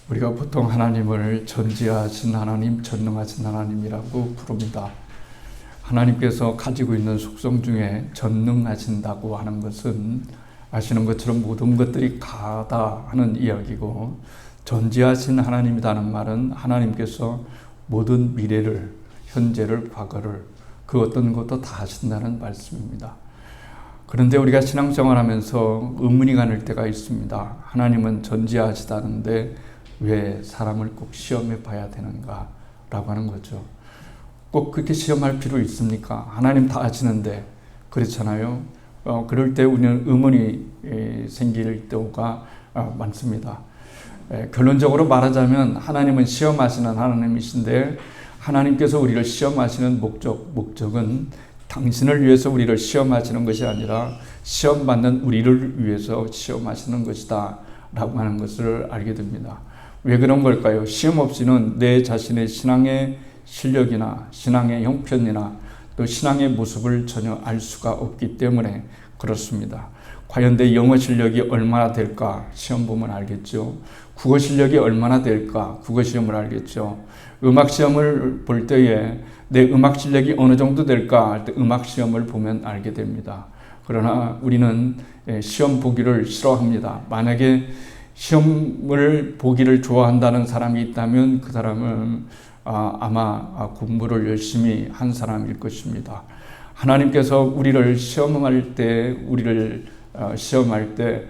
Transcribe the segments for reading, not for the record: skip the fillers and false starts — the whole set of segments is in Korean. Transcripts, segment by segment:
우리가 보통 하나님을 전지하신 하나님, 전능하신 하나님이라고 부릅니다. 하나님께서 가지고 있는 속성 중에 전능하신다고 하는 것은 아시는 것처럼 모든 것들이 가하다 하는 이야기고, 전지하신 하나님이라는 말은 하나님께서 모든 미래를, 현재를, 과거를, 그 어떤 것도 다 하신다는 말씀입니다. 그런데 우리가 신앙생활 하면서 의문이 가는 때가 있습니다. 하나님은 전지하시다는데 왜 사람을 꼭 시험해 봐야 되는가 라고 하는 거죠. 꼭 그렇게 시험할 필요 있습니까? 하나님 다 아시는데. 그렇잖아요. 그럴 때 우리는 의문이 생길 때가 많습니다. 결론적으로 말하자면 하나님은 시험하시는 하나님이신데, 하나님께서 우리를 시험하시는 목적은 당신을 위해서 우리를 시험하시는 것이 아니라 시험받는 우리를 위해서 시험하시는 것이다 라고 하는 것을 알게 됩니다. 왜 그런 걸까요? 시험 없이는 내 자신의 신앙의 실력이나 신앙의 형편이나 또 신앙의 모습을 전혀 알 수가 없기 때문에 그렇습니다. 과연 내 영어 실력이 얼마나 될까? 시험 보면 알겠죠. 국어 실력이 얼마나 될까? 국어 시험을 알겠죠. 음악 시험을 볼 때에 내 음악 실력이 어느 정도 될까 할 때 음악 시험을 보면 알게 됩니다. 그러나 우리는 시험 보기를 싫어합니다. 만약에 시험을 보기를 좋아한다는 사람이 있다면 그 사람은 아마 공부를 열심히 한 사람일 것입니다. 하나님께서 우리를 시험할 때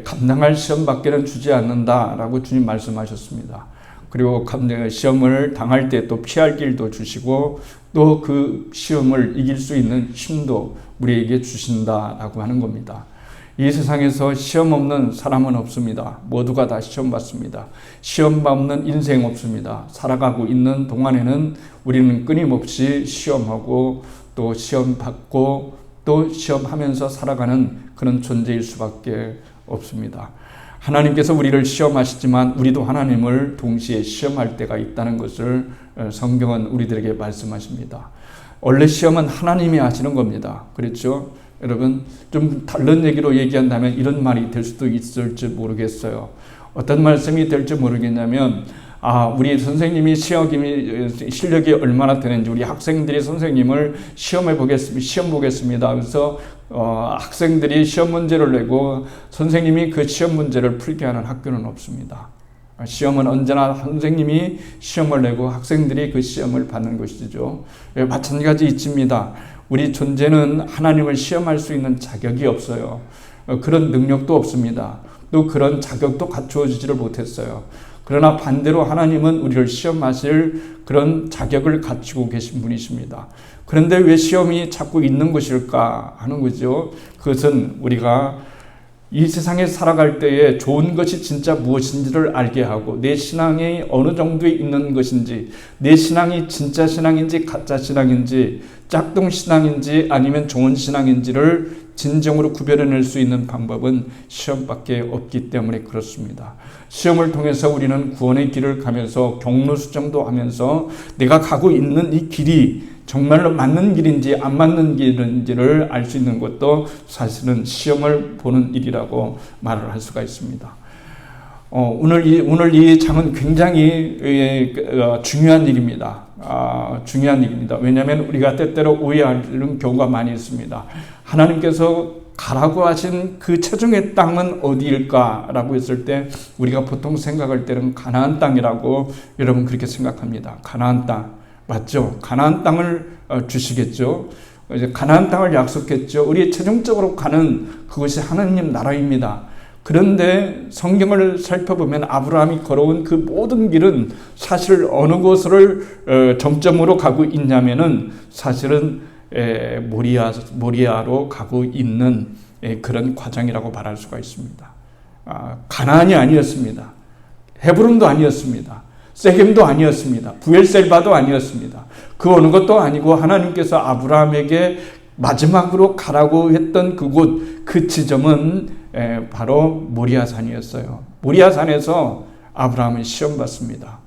감당할 시험밖에는 주지 않는다라고 주님 말씀하셨습니다. 그리고 시험을 당할 때 또 피할 길도 주시고 또 그 시험을 이길 수 있는 힘도 우리에게 주신다라고 하는 겁니다. 이 세상에서 시험 없는 사람은 없습니다. 모두가 다 시험 받습니다. 시험 없는 인생 없습니다. 살아가고 있는 동안에는 우리는 끊임없이 시험하고 또 시험 받고 또 시험하면서 살아가는 그런 존재일 수밖에 없습니다. 하나님께서 우리를 시험하시지만 우리도 하나님을 동시에 시험할 때가 있다는 것을 성경은 우리들에게 말씀하십니다. 원래 시험은 하나님이 하시는 겁니다. 그렇죠? 여러분, 좀 다른 얘기로 얘기한다면 이런 말이 될 수도 있을지 모르겠어요. 어떤 말씀이 될지 모르겠냐면, 우리 선생님이 실력이 얼마나 되는지, 우리 학생들이 선생님을 시험 보겠습니다. 그래서 학생들이 시험 문제를 내고 선생님이 그 시험 문제를 풀게 하는 학교는 없습니다. 시험은 언제나 선생님이 시험을 내고 학생들이 그 시험을 받는 것이죠. 마찬가지 이치입니다. 우리 존재는 하나님을 시험할 수 있는 자격이 없어요. 그런 능력도 없습니다. 또 그런 자격도 갖추어지지를 못했어요. 그러나 반대로 하나님은 우리를 시험하실 그런 자격을 갖추고 계신 분이십니다. 그런데 왜 시험이 자꾸 있는 것일까 하는 거죠. 그것은 우리가 이 세상에 살아갈 때에 좋은 것이 진짜 무엇인지를 알게 하고, 내 신앙이 어느 정도에 있는 것인지, 내 신앙이 진짜 신앙인지 가짜 신앙인지, 짝퉁 신앙인지 아니면 좋은 신앙인지를 진정으로 구별해낼 수 있는 방법은 시험밖에 없기 때문에 그렇습니다. 시험을 통해서 우리는 구원의 길을 가면서 경로수정도 하면서 내가 가고 있는 이 길이 정말로 맞는 길인지 안 맞는 길인지를 알 수 있는 것도 사실은 시험을 보는 일이라고 말을 할 수가 있습니다. 오늘 이 장은 굉장히 중요한 일입니다. 중요한 일입니다. 왜냐하면 우리가 때때로 오해하는 경우가 많이 있습니다. 하나님께서 가라고 하신 그 최종의 땅은 어디일까라고 했을 때 우리가 보통 생각할 때는 가나안 땅이라고 여러분 그렇게 생각합니다. 가나안 땅. 맞죠? 가나안 땅을 주시겠죠. 이제 가나안 땅을 약속했죠. 우리 최종적으로 가는 그것이 하나님 나라입니다. 그런데 성경을 살펴보면 아브라함이 걸어온 그 모든 길은 사실 어느 곳을 정점으로 가고 있냐면은 사실은 모리아로 가고 있는 그런 과정이라고 말할 수가 있습니다. 가나안이 아니었습니다. 헤브론도 아니었습니다. 세겜도 아니었습니다. 부엘셀바도 아니었습니다. 그 어느 것도 아니고 하나님께서 아브라함에게 마지막으로 가라고 했던 그곳, 그 지점은 바로 모리아산이었어요. 모리아산에서 아브라함은 시험받습니다.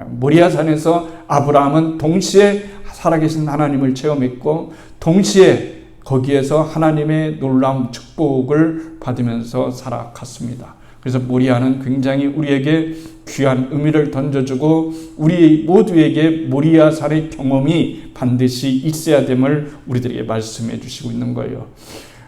모리아산에서 아브라함은 동시에 살아계신 하나님을 체험했고 동시에 거기에서 하나님의 놀라운 축복을 받으면서 살아갔습니다. 그래서 모리아는 굉장히 우리에게 귀한 의미를 던져주고 우리 모두에게 모리아 산의 경험이 반드시 있어야 됨을 우리들에게 말씀해 주시고 있는 거예요.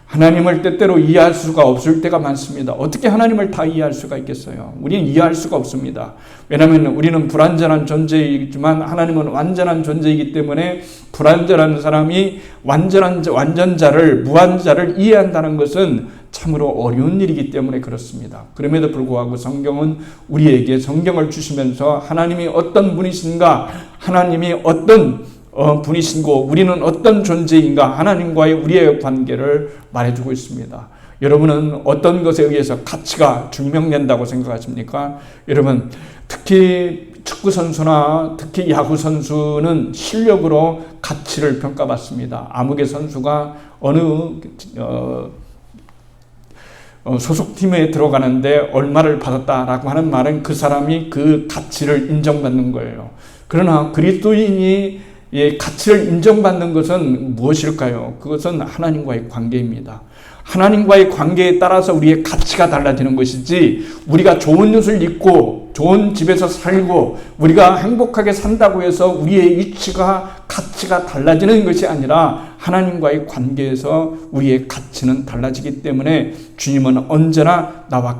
하나님을 때때로 이해할 수가 없을 때가 많습니다. 어떻게 하나님을 다 이해할 수가 있겠어요? 우리는 이해할 수가 없습니다. 왜냐하면 우리는 불완전한 존재이지만 하나님은 완전한 존재이기 때문에 불완전한 사람이 완전자를, 무한자를 이해한다는 것은 참으로 어려운 일이기 때문에 그렇습니다. 그럼에도 불구하고 성경은 우리에게 성경을 주시면서 하나님이 어떤 분이신가, 하나님이 어떤 분이신고 우리는 어떤 존재인가, 하나님과의 우리의 관계를 말해주고 있습니다. 여러분은 어떤 것에 의해서 가치가 증명된다고 생각하십니까? 여러분, 특히 축구 선수나 특히 야구 선수는 실력으로 가치를 평가받습니다. 아무개 선수가 어느 소속팀에 들어가는데 얼마를 받았다라고 하는 말은 그 사람이 그 가치를 인정받는 거예요. 그러나 그리스도인이 가치를 인정받는 것은 무엇일까요? 그것은 하나님과의 관계입니다. 하나님과의 관계에 따라서 우리의 가치가 달라지는 것이지, 우리가 좋은 옷을 입고 좋은 집에서 살고 우리가 행복하게 산다고 해서 우리의 위치가, 가치가 달라지는 것이 아니라 하나님과의 관계에서 우리의 가치는 달라지기 때문에 주님은 언제나 나와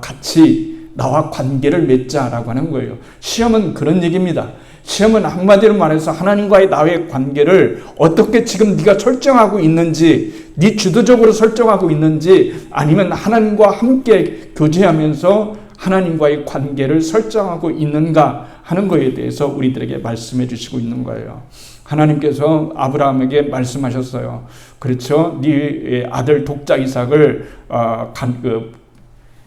관계를 맺자라고 하는 거예요. 시험은 그런 얘기입니다. 시험은 한마디로 말해서 하나님과의 나의 관계를 어떻게 지금 네가 설정하고 있는지, 네 주도적으로 설정하고 있는지, 아니면 하나님과 함께 교제하면서 하나님과의 관계를 설정하고 있는가 하는 것에 대해서 우리들에게 말씀해 주시고 있는 거예요. 하나님께서 아브라함에게 말씀하셨어요. 그렇죠? 네 아들 독자 이삭을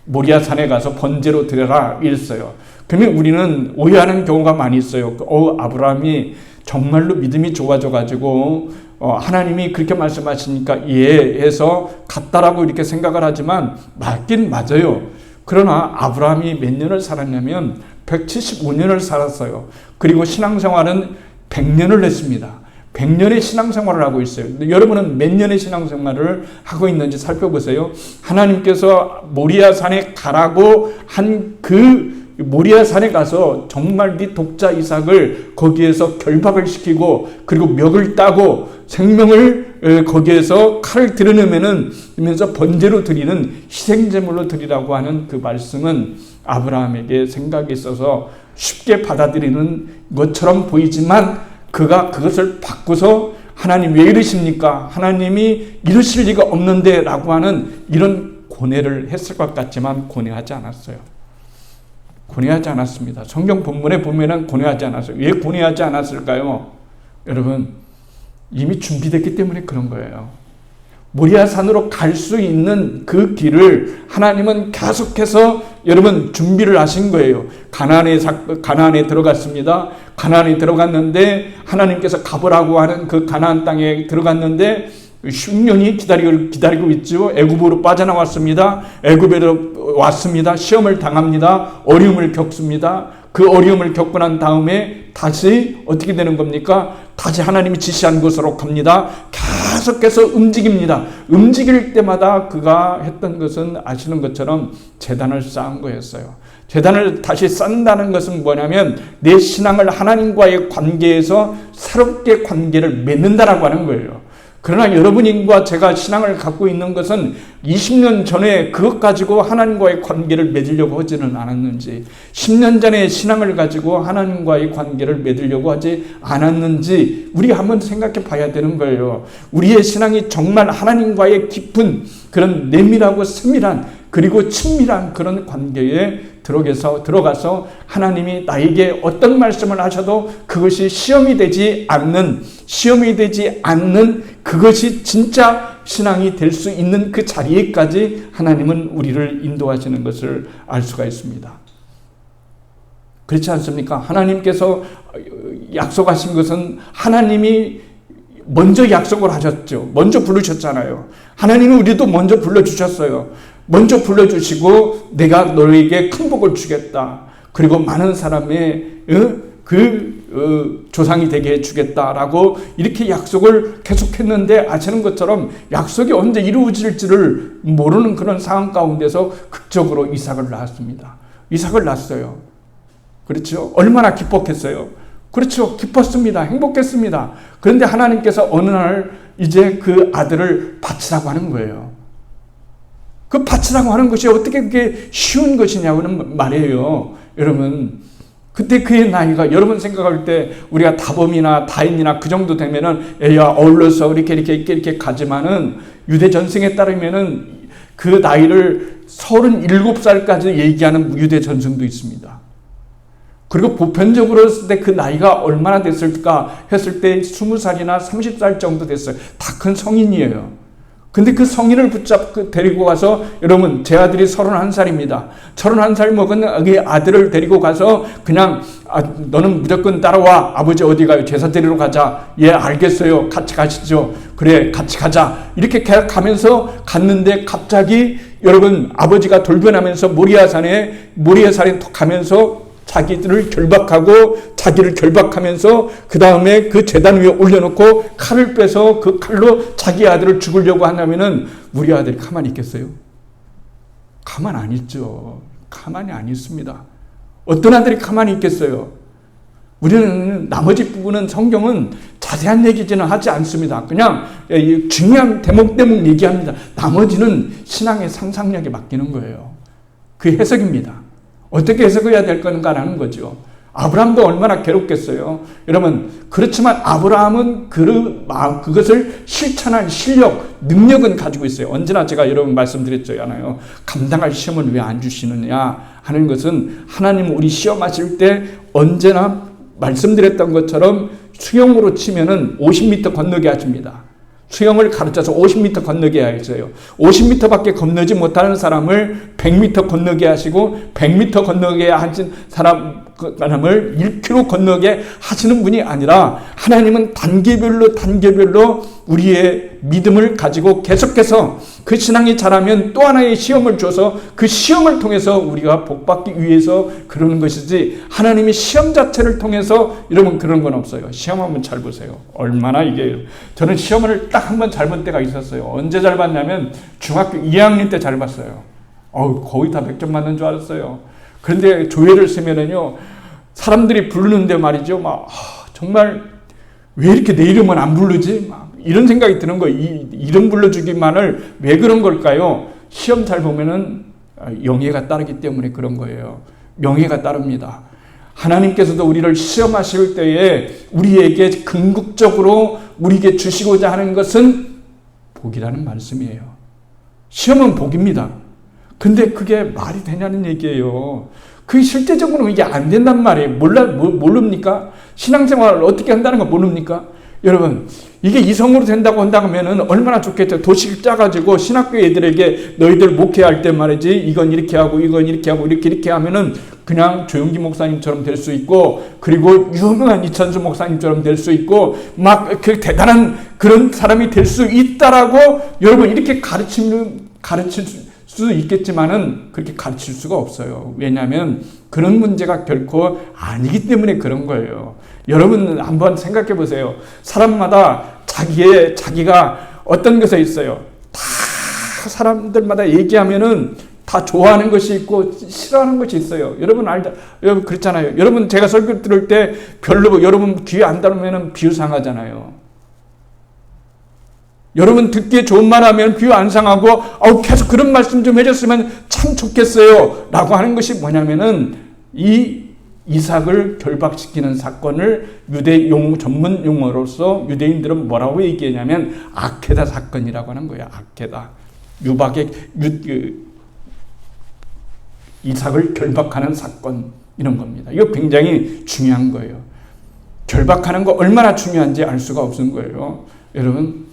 모리아 산에 가서 번제로 드려라 이랬어요. 그러면 우리는 오해하는 경우가 많이 있어요. 아브라함이 정말로 믿음이 좋아져가지고 하나님이 그렇게 말씀하시니까 예 해서 갔다라고 이렇게 생각을 하지만 맞긴 맞아요. 그러나 아브라함이 몇 년을 살았냐면 175년을 살았어요. 그리고 신앙생활은 100년을 했습니다. 100년의 신앙생활을 하고 있어요. 여러분은 몇 년의 신앙생활을 하고 있는지 살펴보세요. 하나님께서 모리아 산에 가라고 한 그 모리아 산에 가서 정말 네 독자 이삭을 거기에서 결박을 시키고 그리고 멱을 따고 생명을 거기에서 칼을 드러내면서 번제로 드리는 희생제물로 드리라고 하는 그 말씀은 아브라함에게 생각이 있어서 쉽게 받아들이는 것처럼 보이지만 그가 그것을 바꾸서 하나님 왜 이러십니까? 하나님이 이러실 리가 없는데 라고 하는 이런 고뇌를 했을 것 같지만 고뇌하지 않았어요. 고뇌하지 않았습니다. 성경 본문에 보면은 고뇌하지 않았어요. 왜 고뇌하지 않았을까요? 여러분, 이미 준비됐기 때문에 그런 거예요. 모리아 산으로 갈 수 있는 그 길을 하나님은 계속해서 여러분 준비를 하신 거예요. 가나안에 들어갔습니다. 가나안에 들어갔는데 하나님께서 가보라고 하는 그 가나안 땅에 들어갔는데 10년이 기다리고 있죠. 애굽으로 빠져나왔습니다. 애굽으로 왔습니다. 시험을 당합니다. 어려움을 겪습니다. 그 어려움을 겪고 난 다음에 다시 어떻게 되는 겁니까? 다시 하나님이 지시한 곳으로 갑니다. 계속해서 움직입니다. 움직일 때마다 그가 했던 것은 아시는 것처럼 제단을 쌓은 거였어요. 제단을 다시 쌓는다는 것은 뭐냐면 내 신앙을 하나님과의 관계에서 새롭게 관계를 맺는다라고 하는 거예요. 그러나 여러분과 제가 신앙을 갖고 있는 것은 20년 전에 그것 가지고 하나님과의 관계를 맺으려고 하지는 않았는지, 10년 전에 신앙을 가지고 하나님과의 관계를 맺으려고 하지 않았는지 우리가 한번 생각해 봐야 되는 거예요. 우리의 신앙이 정말 하나님과의 깊은 그런 내밀하고 세밀한 그리고 친밀한 그런 관계에 들어가서 하나님이 나에게 어떤 말씀을 하셔도 그것이 시험이 되지 않는 그것이 진짜 신앙이 될 수 있는 그 자리에까지 하나님은 우리를 인도하시는 것을 알 수가 있습니다. 그렇지 않습니까? 하나님께서 약속하신 것은 하나님이 먼저 약속을 하셨죠. 먼저 부르셨잖아요. 하나님은 우리도 먼저 불러주셨어요. 먼저 불러주시고 내가 너에게 큰 복을 주겠다. 그리고 많은 사람의 조상이 되게 해주겠다라고 이렇게 약속을 계속했는데 아시는 것처럼 약속이 언제 이루어질지를 모르는 그런 상황 가운데서 극적으로 이삭을 낳았습니다. 이삭을 낳았어요. 그렇죠? 얼마나 기뻤겠어요? 그렇죠. 기뻤습니다. 행복했습니다. 그런데 하나님께서 어느 날 이제 그 아들을 바치라고 하는 거예요. 그 바치라고 하는 것이 어떻게 그게 쉬운 것이냐고는 말이에요. 여러분, 그때 그의 나이가 여러분 생각할 때 우리가 다범이나 다인이나 그 정도 되면은 애야 어울러서 이렇게 가지만은 유대 전승에 따르면은 그 나이를 37살까지 얘기하는 유대 전승도 있습니다. 그리고 보편적으로 했을 때 그 나이가 얼마나 됐을까 했을 때 20살이나 30살 정도 됐어요. 다 큰 성인이에요. 근데 그 성인을 붙잡고 데리고 가서 여러분 제 아들이 31살입니다. 31살 먹은 그 아들을 데리고 가서 그냥 너는 무조건 따라와. 아버지 어디 가요? 제사 드리러 가자. 예 알겠어요. 같이 가시죠. 그래 같이 가자. 이렇게 가면서 갔는데 갑자기 여러분 아버지가 돌변하면서 모리아산에 가면서 자기를 결박하면서 그 다음에 그 제단 위에 올려놓고 칼을 빼서 그 칼로 자기 아들을 죽이려고 한다면은 우리 아들이 가만히 있겠어요? 가만 안 있죠. 가만히 안 있습니다. 어떤 아들이 가만히 있겠어요? 우리는 나머지 부분은 성경은 자세한 얘기지는 하지 않습니다. 그냥 중요한 대목 얘기합니다. 나머지는 신앙의 상상력에 맡기는 거예요. 그 해석입니다. 어떻게 해석해야 될 건가라는 거죠. 아브라함도 얼마나 괴롭겠어요. 여러분 그렇지만 아브라함은 그것을 실천할 실력, 능력은 가지고 있어요. 언제나 제가 여러분 말씀드렸잖아요. 감당할 시험을 왜 안 주시느냐 하는 것은 하나님 우리 시험하실 때 언제나 말씀드렸던 것처럼 수영으로 치면은 50m 건너게 하십니다. 수영을 가르쳐서 50m 건너게 하셔요. 50m밖에 건너지 못하는 사람을 100m 건너게 하시고 100m 건너게 하신 사람을 1km 건너게 하시는 분이 아니라 하나님은 단계별로 우리의 믿음을 가지고 계속해서 그 신앙이 자라면 또 하나의 시험을 줘서 그 시험을 통해서 우리가 복받기 위해서 그러는 것이지 하나님이 시험 자체를 통해서 여러분 그런 건 없어요. 시험 한번 잘 보세요. 얼마나 이게 저는 시험을 딱 한 번 잘 본 때가 있었어요. 언제 잘 봤냐면 중학교 2학년 때 잘 봤어요. 거의 다 100점 맞는 줄 알았어요. 그런데 조회를 쓰면은요 사람들이 부르는데 말이죠 정말 왜 이렇게 내 이름은 안 부르지? 이런 생각이 드는 거예요. 이름 불러주기만을 왜 그런 걸까요? 시험 잘 보면은 영예가 따르기 때문에 그런 거예요. 명예가 따릅니다. 하나님께서도 우리를 시험하실 때에 우리에게 궁극적으로 우리에게 주시고자 하는 것은 복이라는 말씀이에요. 시험은 복입니다. 근데 그게 말이 되냐는 얘기예요. 그게 실제적으로 이게 안 된단 말이에요. 모릅니까? 신앙생활을 어떻게 한다는 거 모릅니까? 여러분 이게 이성으로 된다고 한다면은 얼마나 좋겠죠. 도식을 짜가지고 신학교 애들에게 너희들 목회할 때 말이지 이건 이렇게 하고 이건 이렇게 하고 이렇게 하면은 그냥 조용기 목사님처럼 될 수 있고 그리고 유명한 이천수 목사님처럼 될 수 있고 막 그 대단한 그런 사람이 될 수 있다라고 여러분 이렇게 가르칠 수 있겠지만은 그렇게 가르칠 수가 없어요. 왜냐하면 그런 문제가 결코 아니기 때문에 그런 거예요. 여러분 한번 생각해 보세요. 사람마다 자기가 어떤 것에 있어요. 다 사람들마다 얘기하면은 다 좋아하는 것이 있고 싫어하는 것이 있어요. 여러분 여러분 그렇잖아요. 여러분 제가 설교 들을 때 별로 여러분 귀에 안 닿으면은 비유상하잖아요. 여러분 듣기에 좋은 말 하면 귀 안 상하고 계속 그런 말씀 좀 해줬으면 참 좋겠어요 라고 하는 것이 뭐냐면은 이 이삭을 결박시키는 사건을 유대 전문 용어로서 유대인들은 뭐라고 얘기하냐면 아케다 사건이라고 하는 거예요. 아케다. 이삭을 결박하는 사건 이런 겁니다. 이거 굉장히 중요한 거예요. 결박하는 거 얼마나 중요한지 알 수가 없는 거예요. 여러분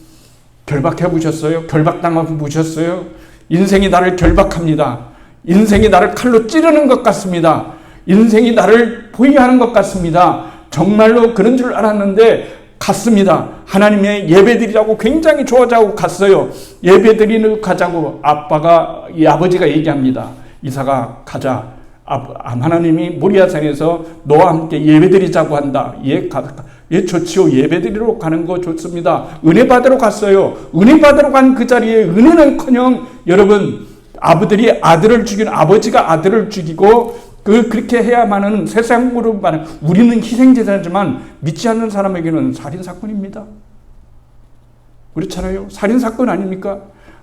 결박해 보셨어요? 결박당해 보셨어요? 인생이 나를 결박합니다. 인생이 나를 칼로 찌르는 것 같습니다. 인생이 나를 포위하는 것 같습니다. 정말로 그런 줄 알았는데 갔습니다. 하나님의 예배드리라고 굉장히 좋아하고 갔어요. 예배드리러 가자고 아버지가 얘기합니다. 이삭아 가자. 하나님이 모리아산에서 너와 함께 예배드리자고 한다. 좋지요. 예배드리러 가는 거 좋습니다. 은혜 받으러 갔어요. 은혜 받으러 간 그 자리에 은혜는커녕 여러분 아버지가 아들을 죽이고 그렇게 해야만은 세상으로만 우리는 희생제사지만 믿지 않는 사람에게는 살인사건입니다. 그렇잖아요. 살인사건 아닙니까?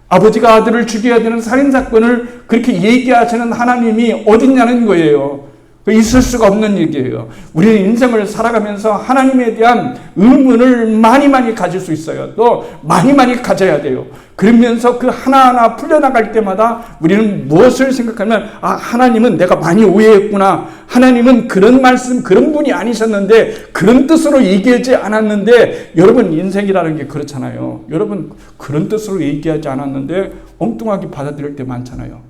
아버지가 아들을 죽여야 되는 살인사건을 그렇게 얘기하시는 하나님이 어딨냐는 거예요. 있을 수가 없는 얘기예요. 우리는 인생을 살아가면서 하나님에 대한 의문을 많이 가질 수 있어요. 또 많이 가져야 돼요. 그러면서 그 하나하나 풀려나갈 때마다 우리는 무엇을 생각하면 하나님은 내가 많이 오해했구나. 하나님은 그런 말씀 그런 분이 아니셨는데 그런 뜻으로 얘기하지 않았는데 여러분 인생이라는 게 그렇잖아요. 여러분 그런 뜻으로 얘기하지 않았는데 엉뚱하게 받아들일 때 많잖아요.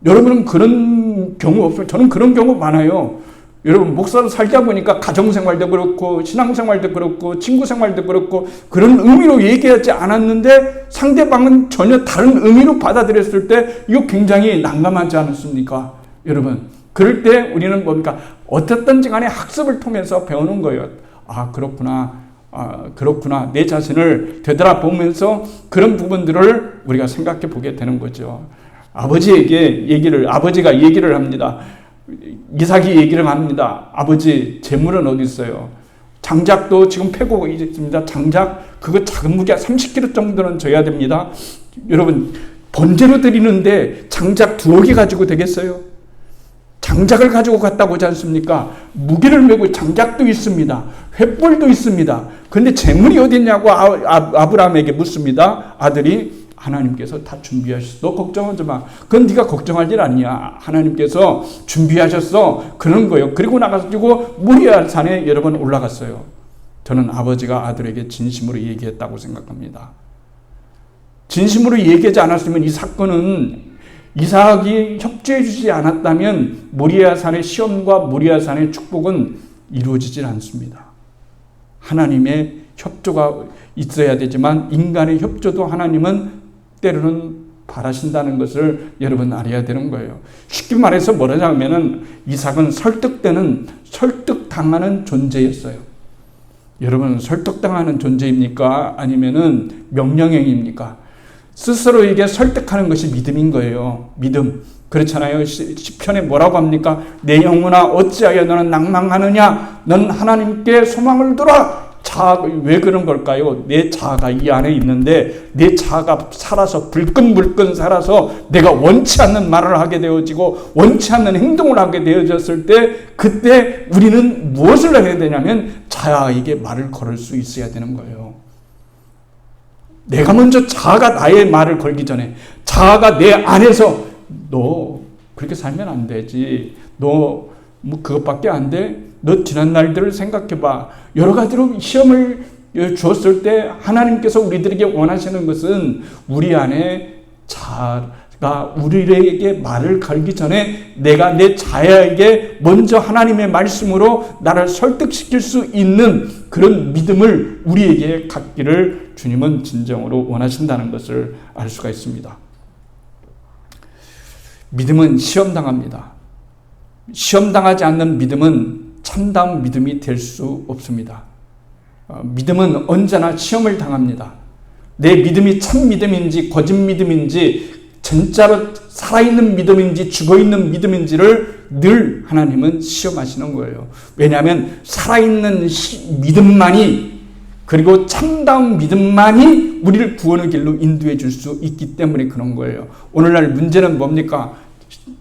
여러분은 그런 경우 없어요? 저는 그런 경우 많아요. 여러분 목사로 살다 보니까 가정생활도 그렇고 신앙생활도 그렇고 친구생활도 그렇고 그런 의미로 얘기하지 않았는데 상대방은 전혀 다른 의미로 받아들였을 때 이거 굉장히 난감하지 않습니까? 여러분 그럴 때 우리는 뭡니까? 어떻든지 간에 학습을 통해서 배우는 거예요. 그렇구나. 내 자신을 되돌아보면서 그런 부분들을 우리가 생각해 보게 되는 거죠. 아버지가 얘기를 합니다. 이삭이 얘기를 합니다. 아버지, 재물은 어디 있어요? 장작도 지금 패고 있습니다. 장작, 그거 작은 무게 30kg 정도는 져야 됩니다. 여러분, 번제로 드리는데 장작 2억이 가지고 되겠어요? 장작을 가지고 갔다고 하지 않습니까? 무기를 메고 장작도 있습니다. 횃불도 있습니다. 그런데 재물이 어디 있냐고 아브라함에게 묻습니다. 아들이 하나님께서 다 준비하셨어. 너 걱정하지 마. 그건 네가 걱정할 일 아니야. 하나님께서 준비하셨어. 그런 거예요. 그리고 나가지고 모리아 산에 여러 번 올라갔어요. 저는 아버지가 아들에게 진심으로 얘기했다고 생각합니다. 진심으로 얘기하지 않았으면 이 사건은 이삭이 협조해 주지 않았다면 모리아 산의 시험과 모리아 산의 축복은 이루어지질 않습니다. 하나님의 협조가 있어야 되지만 인간의 협조도 하나님은 때로는 바라신다는 것을 여러분 알아야 되는 거예요. 쉽게 말해서 뭐냐면은 이삭은 설득당하는 존재였어요. 여러분 설득당하는 존재입니까? 아니면은 명령형입니까? 스스로에게 설득하는 것이 믿음인 거예요. 믿음. 그렇잖아요. 시편에 뭐라고 합니까? 내 영혼아 어찌하여 너는 낭망하느냐? 넌 하나님께 소망을 두라. 왜 그런 걸까요? 내 자아가 이 안에 있는데 내 자아가 살아서 불끈불끈 살아서 내가 원치 않는 말을 하게 되어지고 원치 않는 행동을 하게 되어졌을 때 그때 우리는 무엇을 해야 되냐면 자아에게 말을 걸을 수 있어야 되는 거예요. 내가 먼저 자아가 나의 말을 걸기 전에 자아가 내 안에서 너 그렇게 살면 안 되지. 너 뭐 그것밖에 안 돼? 너 지난 날들을 생각해봐. 여러 가지로 시험을 주었을 때 하나님께서 우리들에게 원하시는 것은 우리 안에 자아가 우리에게 말을 걸기 전에 내가 내 자아에게 먼저 하나님의 말씀으로 나를 설득시킬 수 있는 그런 믿음을 우리에게 갖기를 주님은 진정으로 원하신다는 것을 알 수가 있습니다. 믿음은 시험당합니다. 시험당하지 않는 믿음은 참다운 믿음이 될 수 없습니다. 믿음은 언제나 시험을 당합니다. 내 믿음이 참 믿음인지 거짓 믿음인지 진짜로 살아있는 믿음인지 죽어있는 믿음인지를 늘 하나님은 시험하시는 거예요. 왜냐하면 살아있는 믿음만이 그리고 참다운 믿음만이 우리를 구원의 길로 인도해 줄 수 있기 때문에 그런 거예요. 오늘날 문제는 뭡니까?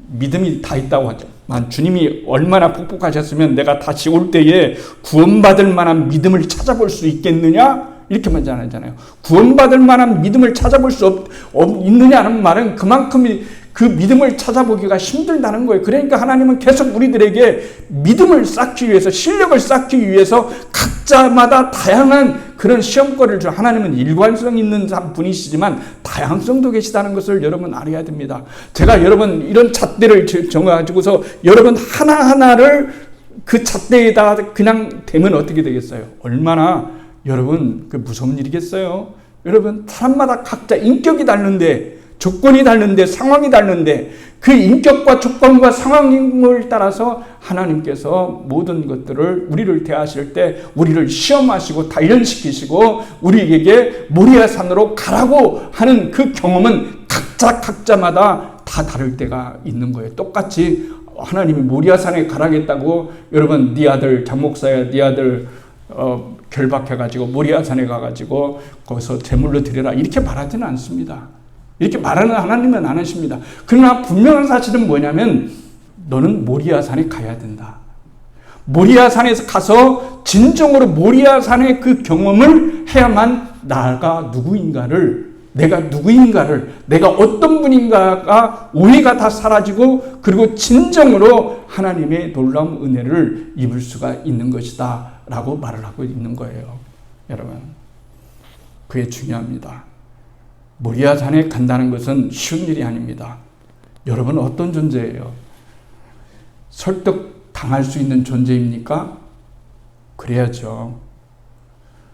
믿음이 다 있다고 하죠. 주님이 얼마나 복복하셨으면 내가 다시 올 때에 구원받을 만한 믿음을 찾아볼 수 있겠느냐? 이렇게만 하잖아요. 구원받을 만한 믿음을 찾아볼 수 있느냐는 말은 그만큼 그 믿음을 찾아보기가 힘들다는 거예요. 그러니까 하나님은 계속 우리들에게 믿음을 쌓기 위해서 실력을 쌓기 위해서 각자마다 다양한 그런 시험거리를 줘. 하나님은 일관성 있는 분이시지만 다양성도 계시다는 것을 여러분 알아야 됩니다. 제가 여러분 이런 잣대를 정해가지고서 여러분 하나하나를 그 잣대에다 그냥 대면 어떻게 되겠어요? 얼마나 여러분 그 무서운 일이겠어요? 여러분 사람마다 각자 인격이 다른데 조건이 다른데 상황이 다른데 그 인격과 조건과 상황을 따라서 하나님께서 모든 것들을 우리를 대하실 때 우리를 시험하시고 단련시키시고 우리에게 모리아 산으로 가라고 하는 그 경험은 각자마다 다 다를 때가 있는 거예요. 똑같이 하나님이 모리아산에 가라겠다고 여러분 네 아들 장목사야 네 아들 결박해가지고 모리아산에 가가지고 거기서 제물로 드려라 이렇게 말하지는 않습니다. 이렇게 말하는 하나님은 안 하십니다. 그러나 분명한 사실은 뭐냐면 너는 모리아산에 가야 된다. 모리아산에서 가서 진정으로 모리아산의 그 경험을 해야만 내가 누구인가를 내가 어떤 분인가가 오해가 다 사라지고 그리고 진정으로 하나님의 놀라운 은혜를 입을 수가 있는 것이다 라고 말을 하고 있는 거예요. 여러분 그게 중요합니다. 모리아산에 간다는 것은 쉬운 일이 아닙니다. 여러분 어떤 존재예요? 설득당할 수 있는 존재입니까? 그래야죠.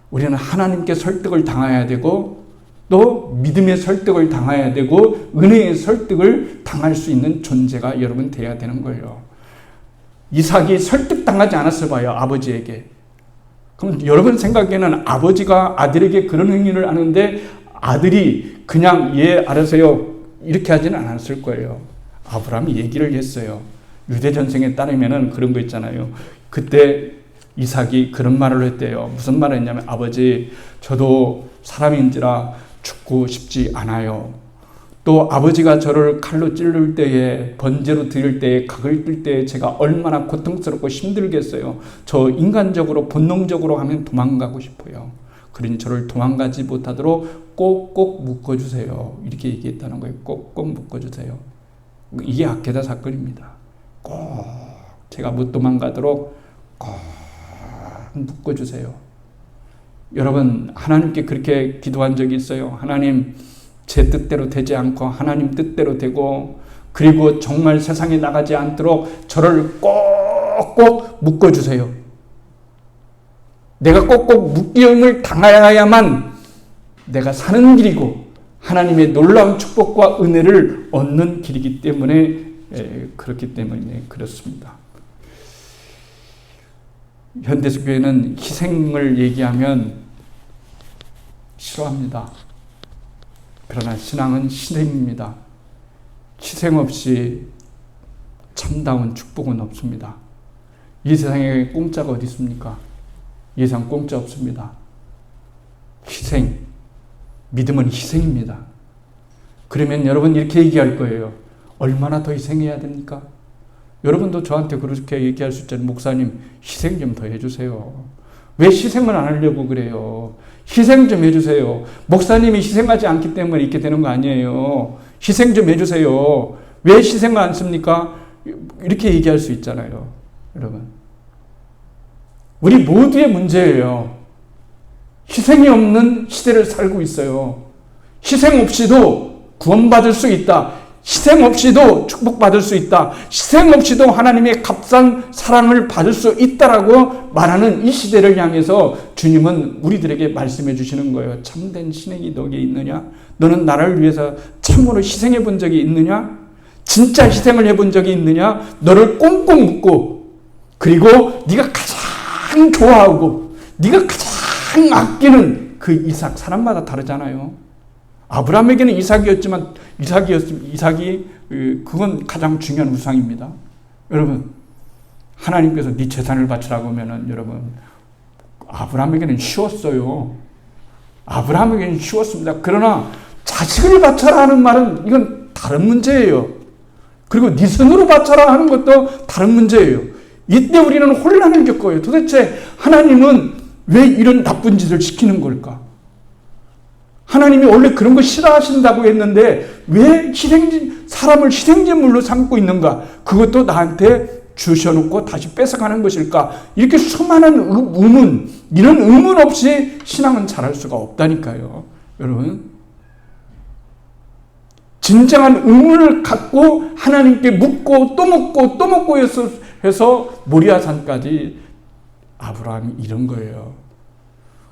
우리는 하나님께 설득을 당해야 되고 또 믿음의 설득을 당해야 되고 은혜의 설득을 당할 수 있는 존재가 여러분 돼야 되는 거예요. 이삭이 설득당하지 않았을 봐요. 아버지에게. 그럼 여러분 생각에는 아버지가 아들에게 그런 행위를 하는데 아들이 그냥 예 알아서요 이렇게 하지는 않았을 거예요. 아브라함이 얘기를 했어요. 유대 전생에 따르면은 그런 거 있잖아요. 그때 이삭이 그런 말을 했대요. 무슨 말을 했냐면 아버지 저도 사람인지라 죽고 싶지 않아요. 또 아버지가 저를 칼로 찌를 때에 번제로 드릴 때에 각을 뜰 때에 제가 얼마나 고통스럽고 힘들겠어요. 저 인간적으로 본능적으로 하면 도망가고 싶어요. 그러니 저를 도망가지 못하도록 꼭꼭 묶어주세요. 이렇게 얘기했다는 거예요. 꼭꼭 묶어주세요. 이게 아케다 사건입니다. 꼭 제가 못 도망가도록 꼭 묶어주세요. 여러분 하나님께 그렇게 기도한 적이 있어요. 하나님 제 뜻대로 되지 않고 하나님 뜻대로 되고 그리고 정말 세상에 나가지 않도록 저를 꼭꼭 묶어주세요. 내가 꼭꼭 묶임을 당해야만 내가 사는 길이고 하나님의 놀라운 축복과 은혜를 얻는 길이기 때문에 그렇기 때문에 그렇습니다. 현대식 교회는 희생을 얘기하면 싫어합니다. 그러나 신앙은 희생입니다. 희생 없이 참다운 축복은 없습니다. 이 세상에 공짜가 어디 있습니까? 이 세상 공짜 없습니다. 희생, 믿음은 희생입니다. 그러면 여러분 이렇게 얘기할 거예요. 얼마나 더 희생해야 됩니까? 여러분도 저한테 그렇게 얘기할 수 있잖아요. 목사님 희생 좀 더 해주세요. 왜 희생을 안 하려고 그래요? 희생 좀 해주세요. 목사님이 희생하지 않기 때문에 이렇게 되는 거 아니에요. 희생 좀 해주세요. 왜 희생을 안 씁니까? 이렇게 얘기할 수 있잖아요. 여러분 우리 모두의 문제예요. 희생이 없는 시대를 살고 있어요. 희생 없이도 구원받을 수 있다. 희생 없이도 축복받을 수 있다. 희생 없이도 하나님의 값싼 사랑을 받을 수 있다라고 말하는 이 시대를 향해서 주님은 우리들에게 말씀해 주시는 거예요. 참된 신앙이 너에게 있느냐? 너는 나를 위해서 참으로 희생해 본 적이 있느냐? 진짜 희생을 해본 적이 있느냐? 너를 꽁꽁 묶고 그리고 네가 가장 좋아하고 네가 가장 아끼는 그 이삭, 사람마다 다르잖아요. 아브라함에게는 이삭이 그건 가장 중요한 우상입니다. 여러분 하나님께서 네 재산을 바치라고 하면은 여러분 아브라함에게는 쉬웠어요. 아브라함에게는 쉬웠습니다. 그러나 자식을 바쳐라 하는 말은 이건 다른 문제예요. 그리고 네 손으로 바쳐라 하는 것도 다른 문제예요. 이때 우리는 혼란을 겪어요. 도대체 하나님은 왜 이런 나쁜 짓을 시키는 걸까? 하나님이 원래 그런 거 싫어하신다고 했는데 왜 사람을 희생제물로 삼고 있는가? 그것도 나한테 주셔놓고 다시 뺏어가는 것일까? 이렇게 수많은 의문, 이런 의문 없이 신앙은 잘할 수가 없다니까요. 여러분 진정한 의문을 갖고 하나님께 묻고 또 묻고 또 묻고 해서 모리아산까지 아브라함이 이런 거예요.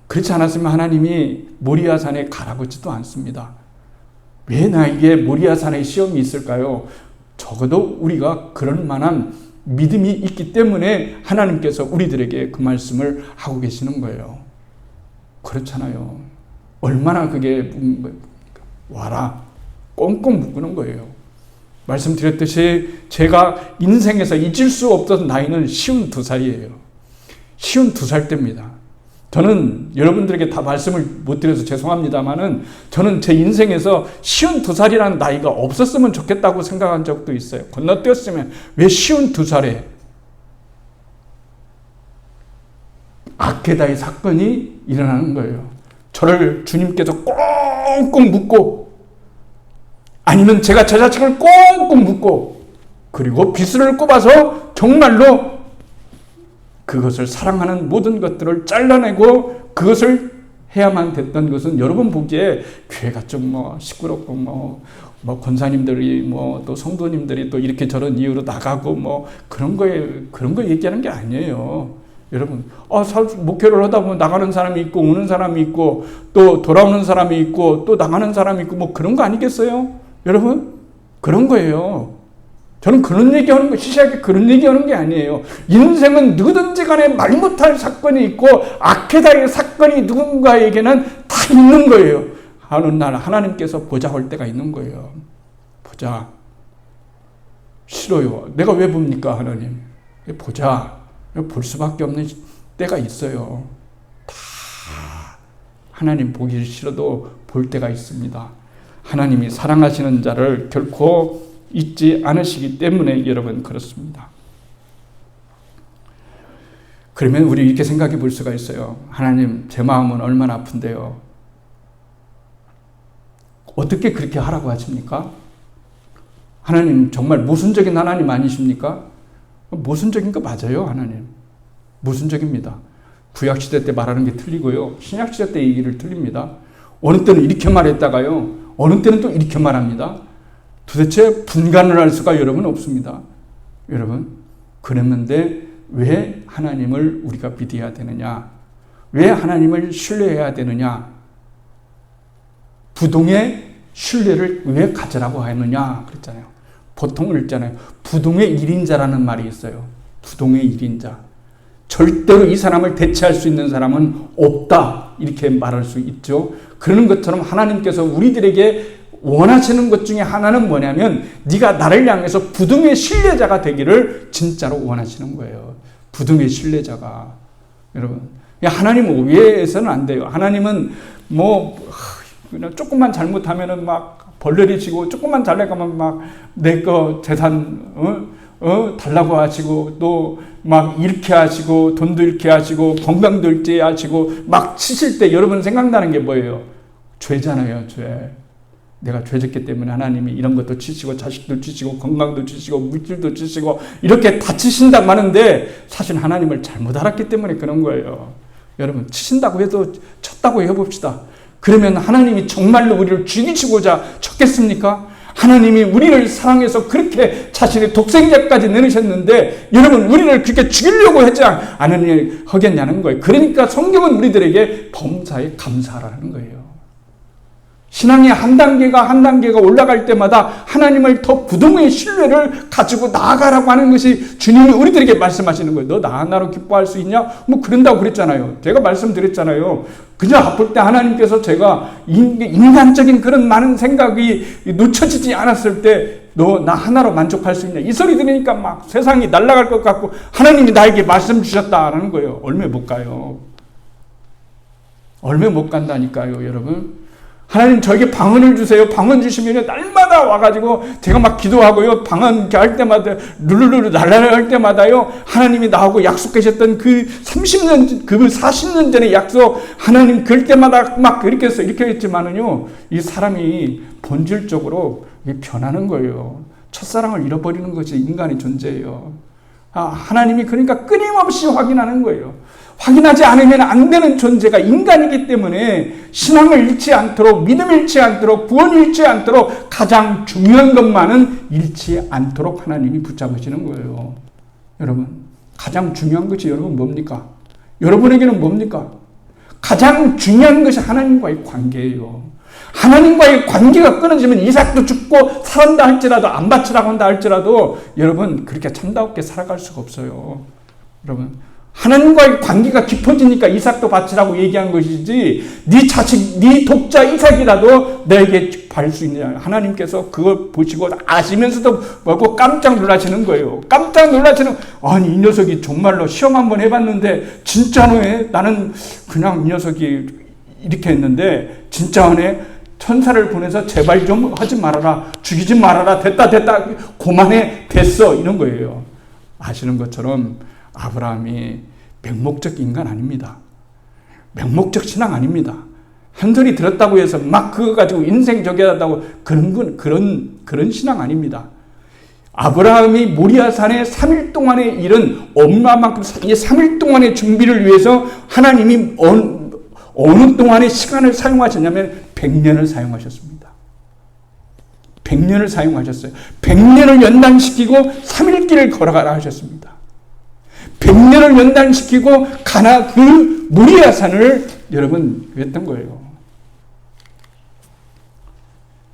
그렇지 않았으면 하나님이 모리아산에 가라고 하지도 않습니다. 왜 나에게 모리아산에 시험이 있을까요? 적어도 우리가 그럴 만한 믿음이 있기 때문에 하나님께서 우리들에게 그 말씀을 하고 계시는 거예요. 그렇잖아요. 얼마나 그게 와라 꽁꽁 묶는 거예요. 말씀드렸듯이 제가 인생에서 잊을 수 없던 나이는 52살이에요. 52살 때입니다. 저는 여러분들에게 다 말씀을 못 드려서 죄송합니다만은 저는 제 인생에서 52살이라는 나이가 없었으면 좋겠다고 생각한 적도 있어요. 건너뛰었으면 왜 52살에 아케다의 사건이 일어나는 거예요. 저를 주님께서 꽁꽁 묶고 아니면 제가 제 자식을 꽁꽁 묶고 그리고 비수를 꼽아서 정말로 그것을 사랑하는 모든 것들을 잘라내고 그것을 해야만 됐던 것은 여러분 보기에 교회가 좀 시끄럽고 권사님들이 또 성도님들이 또 이렇게 저런 이유로 나가고 그런 거 얘기하는 게 아니에요. 여러분, 목회를 하다 보면 나가는 사람이 있고 오는 사람이 있고 또 돌아오는 사람이 있고 또 나가는 사람이 있고 그런 거 아니겠어요? 여러분, 그런 거예요. 저는 그런 얘기하는 거, 시시하게 그런 얘기하는 게 아니에요. 인생은 누구든지 간에 말 못할 사건이 있고 아케다의 사건이 누군가에게는 다 있는 거예요. 어느 날 하나님께서 보자 할 때가 있는 거예요. 보자. 싫어요. 내가 왜 봅니까, 하나님? 보자. 볼 수밖에 없는 때가 있어요. 다 하나님 보기 싫어도 볼 때가 있습니다. 하나님이 사랑하시는 자를 결코 잊지 않으시기 때문에 여러분 그렇습니다. 그러면 우리 이렇게 생각해 볼 수가 있어요. 하나님, 제 마음은 얼마나 아픈데요. 어떻게 그렇게 하라고 하십니까? 하나님 정말 모순적인 하나님 아니십니까? 모순적인 거 맞아요, 하나님. 모순적입니다. 구약시대 때 말하는 게 틀리고요. 신약시대 때 얘기를 틀립니다. 어느 때는 이렇게 말했다가요. 어느 때는 또 이렇게 말합니다. 도대체 분간을 할 수가 여러분 없습니다. 여러분, 그랬는데 왜 하나님을 우리가 믿어야 되느냐? 왜 하나님을 신뢰해야 되느냐? 부동의 신뢰를 왜 가지라고 하느냐? 그랬잖아요. 보통 읽잖아요. 부동의 1인자라는 말이 있어요. 부동의 1인자. 절대로 이 사람을 대체할 수 있는 사람은 없다. 이렇게 말할 수 있죠. 그러는 것처럼 하나님께서 우리들에게 원하시는 것 중에 하나는 뭐냐면 네가 나를 향해서 부동의 신뢰자가 되기를 진짜로 원하시는 거예요. 부동의 신뢰자가. 여러분, 하나님 오해해서는 안 돼요. 하나님은 그냥 조금만 잘못하면은 벌레리 치고 조금만 잘나가면 내 거 재산 달라고 하시고 또 잃게 하시고 돈도 잃게 하시고 건강도 잃게 하시고 치실 때 여러분 생각나는 게 뭐예요? 죄잖아요, 죄. 내가 죄졌기 때문에 하나님이 이런 것도 치시고 자식도 치시고 건강도 치시고 물질도 치시고 이렇게 다 치신다 마는데 사실 하나님을 잘못 알았기 때문에 그런 거예요. 여러분, 치신다고 해도 쳤다고 해봅시다. 그러면 하나님이 정말로 우리를 죽이시고자 쳤겠습니까? 하나님이 우리를 사랑해서 그렇게 자신의 독생자까지 내놓으셨는데 여러분, 우리를 그렇게 죽이려고 하지 하겠냐는 거예요. 그러니까 성경은 우리들에게 범사에 감사하라는 거예요. 신앙의 한 단계가 올라갈 때마다 하나님을 더 부동의 신뢰를 가지고 나아가라고 하는 것이 주님이 우리들에게 말씀하시는 거예요. 너 나 하나로 기뻐할 수 있냐? 그런다고 그랬잖아요. 제가 말씀드렸잖아요. 그냥 아플 때 하나님께서 제가 인간적인 그런 많은 생각이 놓쳐지지 않았을 때 너 나 하나로 만족할 수 있냐? 이 소리 들으니까 세상이 날아갈 것 같고 하나님이 나에게 말씀 주셨다라는 거예요. 얼마 못 가요. 얼마 못 간다니까요, 여러분. 하나님 저에게 방언을 주세요. 방언 주시면 날마다 와가지고 제가 기도하고요. 방언 할 때마다 룰루루 날라갈 때마다요. 하나님이 나하고 약속하셨던 그 30년, 그 40년 전의 약속 하나님 그럴 때마다 그렇게 해서 이렇게 했지만은요. 이 사람이 본질적으로 변하는 거예요. 첫사랑을 잃어버리는 것이 인간의 존재예요. 하나님이 그러니까 끊임없이 확인하는 거예요. 확인하지 않으면 안 되는 존재가 인간이기 때문에 신앙을 잃지 않도록, 믿음을 잃지 않도록, 구원을 잃지 않도록 가장 중요한 것만은 잃지 않도록 하나님이 붙잡으시는 거예요. 여러분, 가장 중요한 것이 여러분 뭡니까? 여러분에게는 뭡니까? 가장 중요한 것이 하나님과의 관계예요. 하나님과의 관계가 끊어지면 이삭도 죽고 살았다 할지라도 안 바치라고 한다 할지라도 여러분 그렇게 참다웠게 살아갈 수가 없어요. 여러분, 하나님과의 관계가 깊어지니까 이삭도 바치라고 얘기한 것이지 네 자식, 네 독자 이삭이라도 너에게 받을 수 있느냐. 하나님께서 그걸 보시고 아시면서도 뭐고 깜짝 놀라시는 거예요. 깜짝 놀라시는, 아니 이 녀석이 정말로 시험 한번 해봤는데 진짜 하네. 나는 그냥 이 녀석이 이렇게 했는데 진짜 하네. 천사를 보내서 제발 좀 하지 말아라. 죽이지 말아라. 됐다 그만해. 됐어. 이런 거예요. 아시는 것처럼 아브라함이 맹목적 인간 아닙니다. 맹목적 신앙 아닙니다. 한 소리 들었다고 해서 막 그거 가지고 인생 저기하다고 그런 신앙 아닙니다. 아브라함이 모리아산에 3일 동안의 일은 엄마만큼 3일 동안의 준비를 위해서 하나님이 어느 동안의 시간을 사용하셨냐면 100년을 사용하셨습니다. 100년을 사용하셨어요. 100년을 연단시키고 3일 길을 걸어가라 하셨습니다. 100년을 연단시키고 그 모리아산을 여러분 했던 거예요.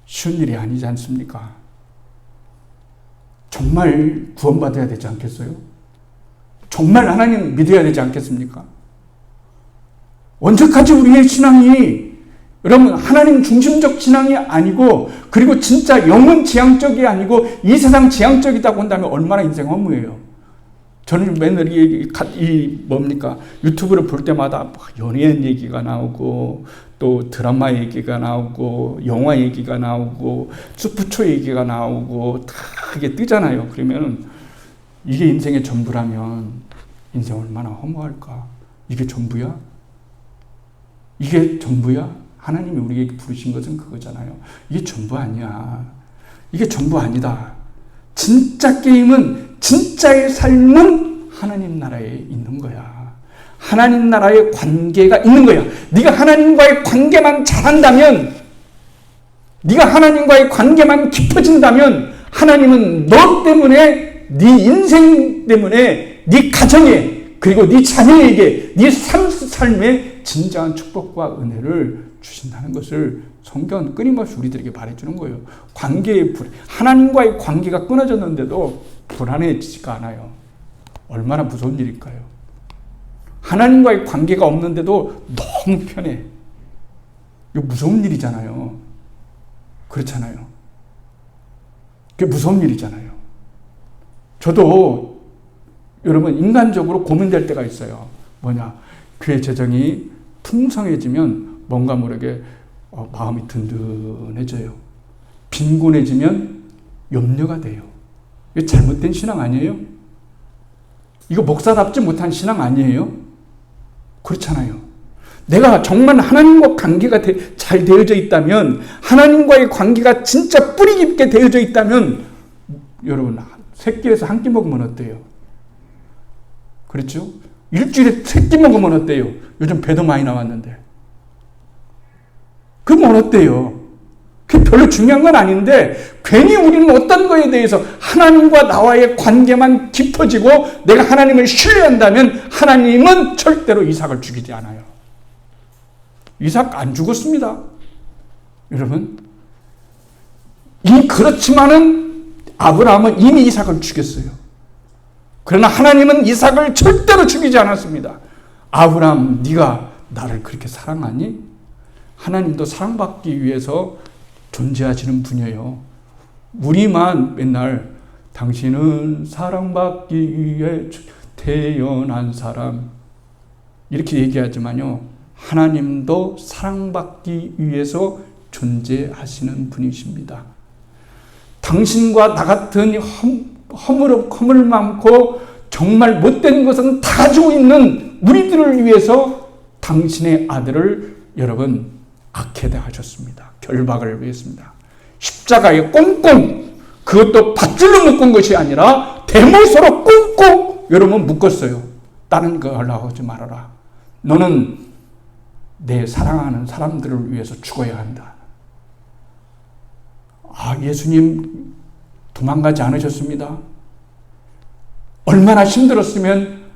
쉬운 일이 아니지 않습니까? 정말 구원받아야 되지 않겠어요? 정말 하나님 믿어야 되지 않겠습니까? 언제까지 우리의 신앙이 여러분 하나님 중심적 신앙이 아니고 그리고 진짜 영혼 지향적이 아니고 이 세상 지향적이다고 한다면 얼마나 인생 허무해요. 저는 맨날 유튜브를 볼 때마다 연예인 얘기가 나오고 또 드라마 얘기가 나오고 영화 얘기가 나오고 스포츠 얘기가 나오고 다 그게 뜨잖아요. 그러면 이게 인생의 전부라면 인생 얼마나 허무할까? 이게 전부야? 이게 전부야? 하나님이 우리에게 부르신 것은 그거잖아요. 이게 전부 아니야. 이게 전부 아니다. 진짜 게임은 진짜의 삶은 하나님 나라에 있는 거야. 하나님 나라의 관계가 있는 거야. 네가 하나님과의 관계만 잘한다면, 네가 하나님과의 관계만 깊어진다면 하나님은 너 때문에, 네 인생 때문에, 네 가정에, 그리고 네 자녀에게, 네 삶에 진정한 축복과 은혜를 주신다는 것을 성경은 끊임없이 우리들에게 말해주는 거예요. 하나님과의 관계가 끊어졌는데도 불안해지지가 않아요. 얼마나 무서운 일일까요? 하나님과의 관계가 없는데도 너무 편해. 이거 무서운 일이잖아요. 그렇잖아요. 그게 무서운 일이잖아요. 저도 여러분 인간적으로 고민될 때가 있어요. 뭐냐? 그의 재정이 풍성해지면 뭔가 모르게 마음이 든든해져요. 빈곤해지면 염려가 돼요. 이게 잘못된 신앙 아니에요? 이거 목사답지 못한 신앙 아니에요? 그렇잖아요. 내가 정말 하나님과 관계가 잘 되어져 있다면, 하나님과의 관계가 진짜 뿌리 깊게 되어져 있다면, 여러분, 세 끼에서 한 끼 먹으면 어때요? 그렇죠? 일주일에 3끼 먹으면 어때요? 요즘 배도 많이 나왔는데. 그러면 어때요? 그게 별로 중요한 건 아닌데 괜히 우리는 어떤 거에 대해서 하나님과 나와의 관계만 깊어지고 내가 하나님을 신뢰한다면 하나님은 절대로 이삭을 죽이지 않아요. 이삭 안 죽었습니다. 여러분. 그렇지만은 아브라함은 이미 이삭을 죽였어요. 그러나 하나님은 이삭을 절대로 죽이지 않았습니다. 아브라함, 네가 나를 그렇게 사랑하니? 하나님도 사랑받기 위해서 존재하시는 분이에요. 우리만 맨날 당신은 사랑받기 위해 태어난 사람 이렇게 얘기하지만요. 하나님도 사랑받기 위해서 존재하시는 분이십니다. 당신과 나 같은 허물 많고 정말 못된 것은 다 가지고 있는 우리들을 위해서 당신의 아들을 여러분 악해다 하셨습니다. 결박을 위했습니다. 십자가에 꽁꽁, 그것도 밧줄로 묶은 것이 아니라 대못으로 꽁꽁 여러분 묶었어요. 다른 거 하려고 하지 말아라. 너는 내 사랑하는 사람들을 위해서 죽어야 한다. 예수님 도망가지 않으셨습니다. 얼마나 힘들었으면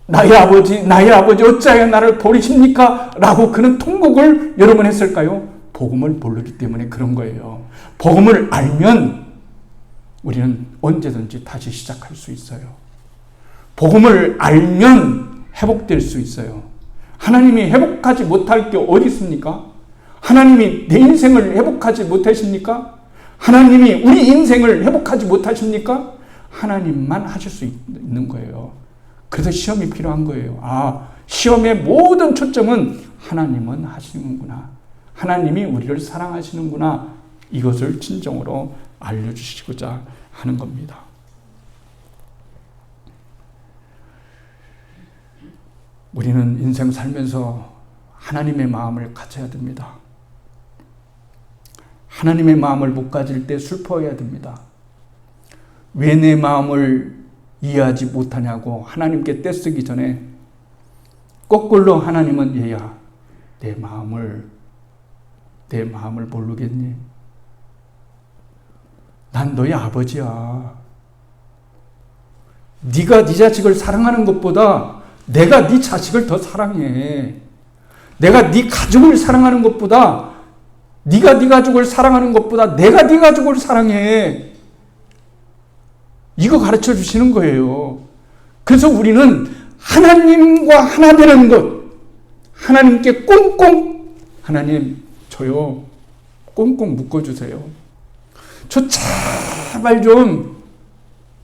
나의 아버지 어찌하여 나를 버리십니까? 라고 그런 통곡을 여러분 했을까요? 복음을 모르기 때문에 그런 거예요. 복음을 알면 우리는 언제든지 다시 시작할 수 있어요. 복음을 알면 회복될 수 있어요. 하나님이 회복하지 못할 게 어디 있습니까? 하나님이 내 인생을 회복하지 못하십니까? 하나님이 우리 인생을 회복하지 못하십니까? 하나님만 하실 수 있는 거예요. 그래서 시험이 필요한 거예요. 아, 시험의 모든 초점은 하나님은 하시는구나. 하나님이 우리를 사랑하시는구나. 이것을 진정으로 알려주시고자 하는 겁니다. 우리는 인생 살면서 하나님의 마음을 가져야 됩니다. 하나님의 마음을 못 가질 때 슬퍼해야 됩니다. 왜 내 마음을 이해하지 못하냐고 하나님께 떼쓰기 전에 거꾸로 하나님은 얘야, 내 마음을 모르겠니? 난 너의 아버지야. 네가 네 자식을 사랑하는 것보다 내가 네 자식을 더 사랑해. 내가 네 가족을 사랑하는 것보다 네가 네 가족을 사랑하는 것보다 내가 네 가족을 사랑해. 이거 가르쳐 주시는 거예요. 그래서 우리는 하나님과 하나 되는 것, 하나님께 꽁꽁, 하나님 저요 꽁꽁 묶어주세요. 저 제발 좀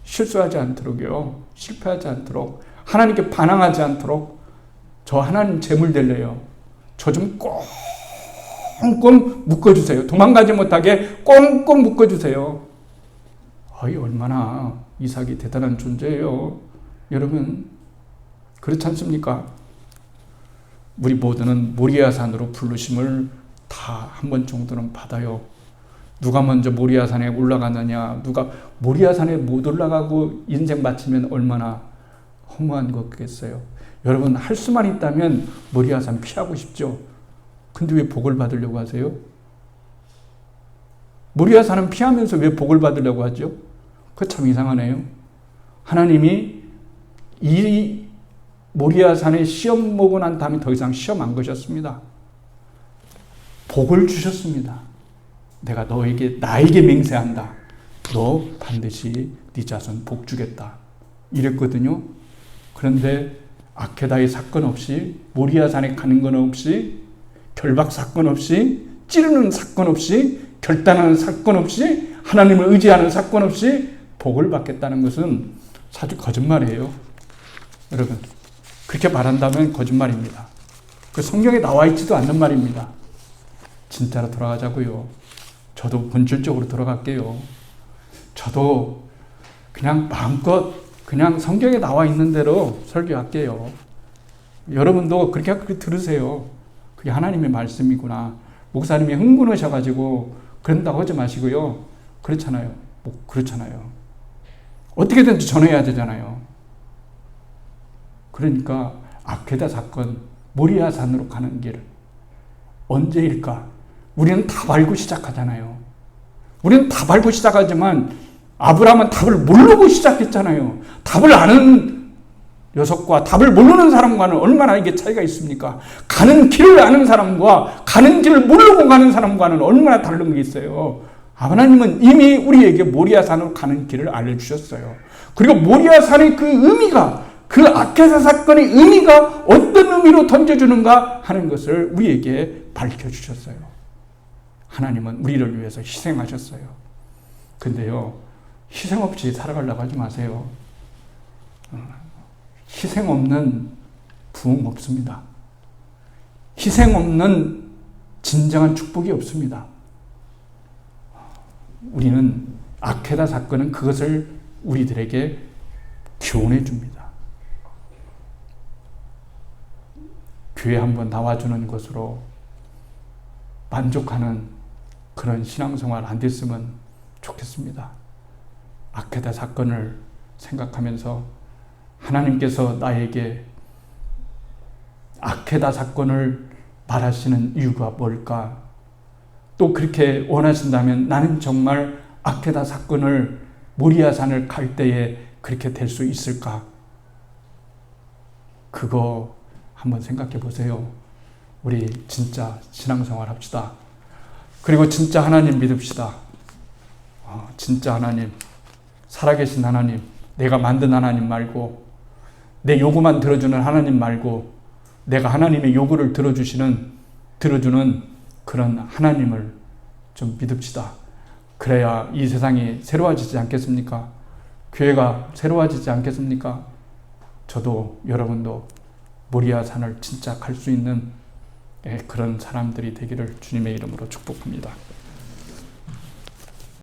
실수하지 않도록요, 실패하지 않도록, 하나님께 반항하지 않도록 저 하나님 재물 될래요. 저 좀 꽁꽁 묶어주세요. 도망가지 못하게 꽁꽁 묶어주세요. 얼마나 이삭이 대단한 존재예요. 여러분 그렇지 않습니까? 우리 모두는 모리아산으로 부르심을 다 한 번 정도는 받아요. 누가 먼저 모리아산에 올라가느냐, 누가 모리아산에 못 올라가고 인생 마치면 얼마나 허무한 거겠어요. 여러분 할 수만 있다면 모리아산 피하고 싶죠. 근데 왜 복을 받으려고 하세요? 모리아산은 피하면서 왜 복을 받으려고 하죠? 그거 참 이상하네요. 하나님이 이 모리아산에 시험 보고 난 다음에 더 이상 시험 안 거셨습니다. 복을 주셨습니다. 내가 나에게 맹세한다. 너 반드시 네 자손 복 주겠다. 이랬거든요. 그런데 아케다의 사건 없이, 모리아산에 가는 건 없이, 결박 사건 없이, 찌르는 사건 없이, 결단하는 사건 없이, 하나님을 의지하는 사건 없이 복을 받겠다는 것은 사실 거짓말이에요. 여러분 그렇게 말한다면 거짓말입니다. 그 성경에 나와 있지도 않는 말입니다. 진짜로 돌아가자고요. 저도 본질적으로 돌아갈게요. 저도 그냥 마음껏 그냥 성경에 나와 있는 대로 설교할게요. 여러분도 그렇게 들으세요. 그게 하나님의 말씀이구나. 목사님이 흥분하셔가지고 그런다고 하지 마시고요. 그렇잖아요. 그렇잖아요. 어떻게든 전해야 되잖아요. 그러니까 아케다 사건, 모리아산으로 가는 길 언제일까? 우리는 답 알고 시작하잖아요. 우리는 답 알고 시작하지만 아브라함은 답을 모르고 시작했잖아요. 답을 아는 녀석과 답을 모르는 사람과는 얼마나 이게 차이가 있습니까? 가는 길을 아는 사람과 가는 길을 모르고 가는 사람과는 얼마나 다른 게 있어요. 하나님은 이미 우리에게 모리아산으로 가는 길을 알려주셨어요. 그리고 모리아산의 그 의미가, 그 아케다 사건의 의미가 어떤 의미로 던져주는가 하는 것을 우리에게 밝혀주셨어요. 하나님은 우리를 위해서 희생하셨어요. 근데요, 희생 없이 살아가려고 하지 마세요. 희생 없는 부흥 없습니다. 희생 없는 진정한 축복이 없습니다. 우리는 아케다 사건은 그것을 우리들에게 교훈해 줍니다. 교회 한번 나와주는 것으로 만족하는 그런 신앙생활 안 됐으면 좋겠습니다. 아케다 사건을 생각하면서 하나님께서 나에게 아케다 사건을 말하시는 이유가 뭘까? 또 그렇게 원하신다면 나는 정말 아케다 사건을, 모리아산을 갈 때에 그렇게 될 수 있을까? 그거 한번 생각해 보세요. 우리 진짜 신앙생활 합시다. 그리고 진짜 하나님 믿읍시다. 진짜 하나님, 살아계신 하나님, 내가 만든 하나님 말고 내 요구만 들어주는 하나님 말고 내가 하나님의 요구를 들어주는 그런 하나님을 좀 믿읍시다. 그래야 이 세상이 새로워지지 않겠습니까? 교회가 새로워지지 않겠습니까? 저도 여러분도 모리아 산을 진짜 갈 수 있는 그런 사람들이 되기를 주님의 이름으로 축복합니다.